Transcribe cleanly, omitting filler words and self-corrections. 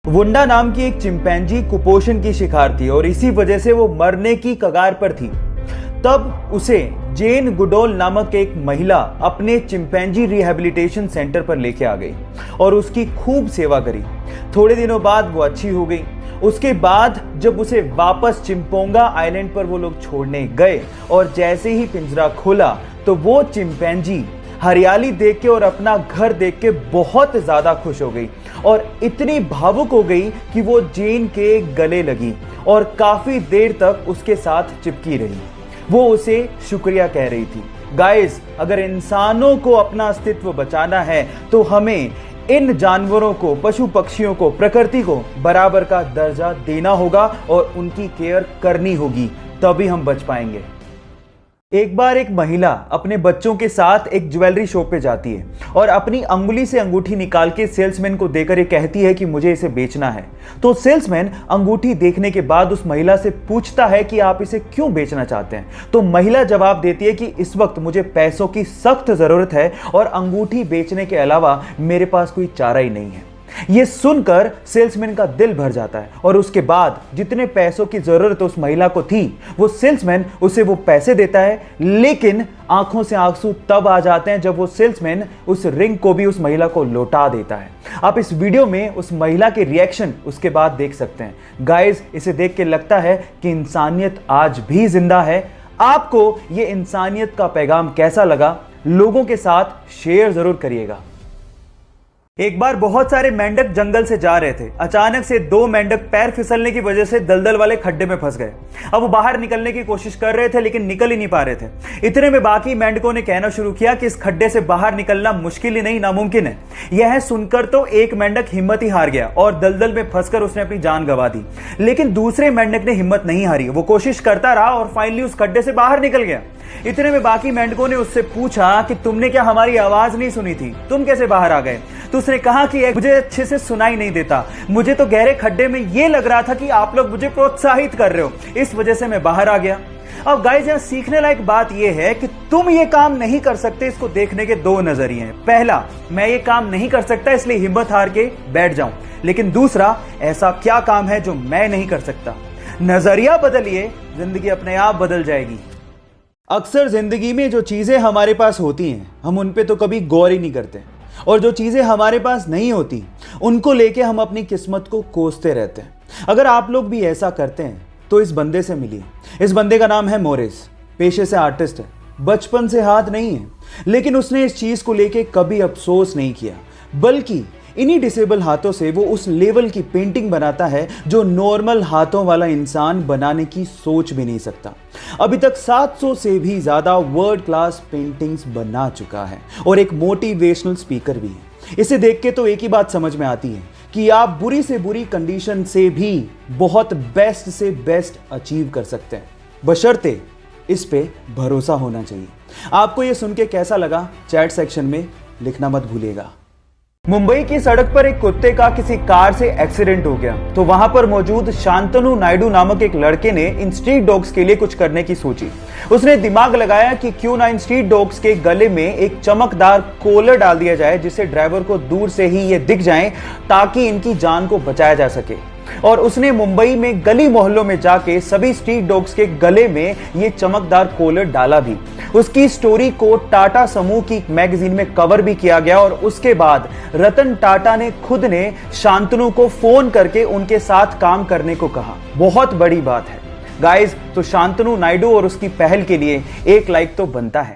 वुंडा नाम की एक चिंपैंजी कुपोषण की शिकार थी और इसी वजह से वो मरने की कगार पर थी। तब उसे जेन गुडोल नामक एक महिला अपने चिंपैंजी रिहैबिलिटेशन सेंटर पर लेके आ गई और उसकी खूब सेवा करी। थोड़े दिनों बाद वो अच्छी हो गई। उसके बाद जब उसे वापस चिंपोंगा आइलैंड पर वो लोग छोड़ने गए और जैसे ही पिंजरा खोला तो वो चिंपैंजी हरियाली देख के और अपना घर देख के बहुत ज्यादा खुश हो गई और इतनी भावुक हो गई कि वो जेन के गले लगी और काफी देर तक उसके साथ चिपकी रही। वो उसे शुक्रिया कह रही थी। गाइस, अगर इंसानों को अपना अस्तित्व बचाना है तो हमें इन जानवरों को, पशु पक्षियों को, प्रकृति को बराबर का दर्जा देना होगा और उनकी केयर करनी होगी, तभी हम बच पाएंगे। एक बार एक महिला अपने बच्चों के साथ एक ज्वेलरी शॉप पे जाती है और अपनी अंगुली से अंगूठी निकाल के सेल्समैन को देकर ये कहती है कि मुझे इसे बेचना है। तो सेल्समैन अंगूठी देखने के बाद उस महिला से पूछता है कि आप इसे क्यों बेचना चाहते हैं। तो महिला जवाब देती है कि इस वक्त मुझे पैसों की सख्त जरूरत है और अंगूठी बेचने के अलावा मेरे पास कोई चारा ही नहीं है। यह सुनकर सेल्समैन का दिल भर जाता है और उसके बाद जितने पैसों की जरूरत उस महिला को थी वो सेल्समैन उसे वो पैसे देता है, लेकिन आंखों से आंसू तब आ जाते हैं जब वो सेल्समैन उस रिंग को भी उस महिला को लौटा देता है। आप इस वीडियो में उस महिला के रिएक्शन उसके बाद देख सकते हैं। गाइस, इसे देख के लगता है कि इंसानियत आज भी जिंदा है। आपको ये इंसानियत का पैगाम कैसा लगा? लोगों के साथ शेयर जरूर करिएगा। एक बार बहुत सारे मेंढक जंगल से जा रहे थे। अचानक से दो मेंढक पैर फिसलने की वजह से दलदल वाले खड्डे में फंस गए। अब वो बाहर निकलने की कोशिश कर रहे थे लेकिन निकल ही नहीं पा रहे थे। इतने में बाकी मेंढकों ने कहना शुरू किया कि इस खड्डे से बाहर निकलना मुश्किल ही नहीं, नामुमकिन है। यह सुनकर तो एक मेंढक हिम्मत ही हार गया और दलदल में फंसकर उसने अपनी जान गंवा दी। लेकिन दूसरे मेंढक ने हिम्मत नहीं हारी, वो कोशिश करता रहा और फाइनली उस खड्डे से बाहर निकल गया। इतने में बाकी मेंढकों ने उससे पूछा कि तुमने क्या हमारी आवाज नहीं सुनी थी? तुम कैसे बाहर आ गए? तो उसने कहा कि मुझे अच्छे से सुनाई नहीं देता, मुझे तो गहरे खड्डे में यह लग रहा था कि आप लोग मुझे प्रोत्साहित कर रहे हो, इस वजह से मैं बाहर आ गया। अब गाइस, यहां सीखने लायक बात यह है कि तुम ये काम नहीं कर सकते, इसको देखने के दो नजरिए हैं। पहला, मैं ये काम नहीं कर सकता इसलिए हिम्मत हार के बैठ जाऊं। लेकिन दूसरा, ऐसा क्या काम है जो मैं नहीं कर सकता? नजरिया बदलिए, जिंदगी अपने आप बदल जाएगी। अक्सर जिंदगी में जो चीजें हमारे पास होती हैं हम उन पे तो कभी गौर ही नहीं करते और जो चीजें हमारे पास नहीं होती उनको लेके हम अपनी किस्मत को कोसते रहते हैं। अगर आप लोग भी ऐसा करते हैं तो इस बंदे से मिलिए। इस बंदे का नाम है मोरिस। पेशे से आर्टिस्ट है, बचपन से हाथ नहीं है, लेकिन उसने इस चीज को लेके कभी अफसोस नहीं किया, बल्कि इन्हीं डिसेबल हाथों से वो उस लेवल की पेंटिंग बनाता है जो नॉर्मल हाथों वाला इंसान बनाने की सोच भी नहीं सकता। अभी तक 700 से भी ज्यादा वर्ल्ड क्लास पेंटिंग्स बना चुका है और एक मोटिवेशनल स्पीकर भी है। इसे देख के तो एक ही बात समझ में आती है कि आप बुरी से बुरी कंडीशन से भी बहुत बेस्ट से बेस्ट अचीव कर सकते हैं, बशर्ते इस पे भरोसा होना चाहिए। आपको ये सुन के कैसा लगा? चैट सेक्शन में लिखना मत भूलिएगा। मुंबई की सड़क पर एक कुत्ते का किसी कार से एक्सीडेंट हो गया तो वहां पर मौजूद शांतनु नायडू नामक एक लड़के ने इन स्ट्रीट डॉग्स के लिए कुछ करने की सोची। उसने दिमाग लगाया कि क्यों ना इन स्ट्रीट डॉग्स के गले में एक चमकदार कॉलर डाल दिया जाए जिससे ड्राइवर को दूर से ही ये दिख जाए ताकि इनकी जान को बचाया जा सके। और उसने मुंबई में गली मोहल्लों में जाके सभी स्ट्रीट डॉग्स के गले में ये चमकदार कॉलर डाला भी। उसकी स्टोरी को टाटा समूह की मैगजीन में कवर भी किया गया और उसके बाद रतन टाटा ने खुद ने शांतनु को फोन करके उनके साथ काम करने को कहा। बहुत बड़ी बात है गाइस। तो शांतनु नायडू और उसकी पहल के लिए एक लाइक तो बनता है।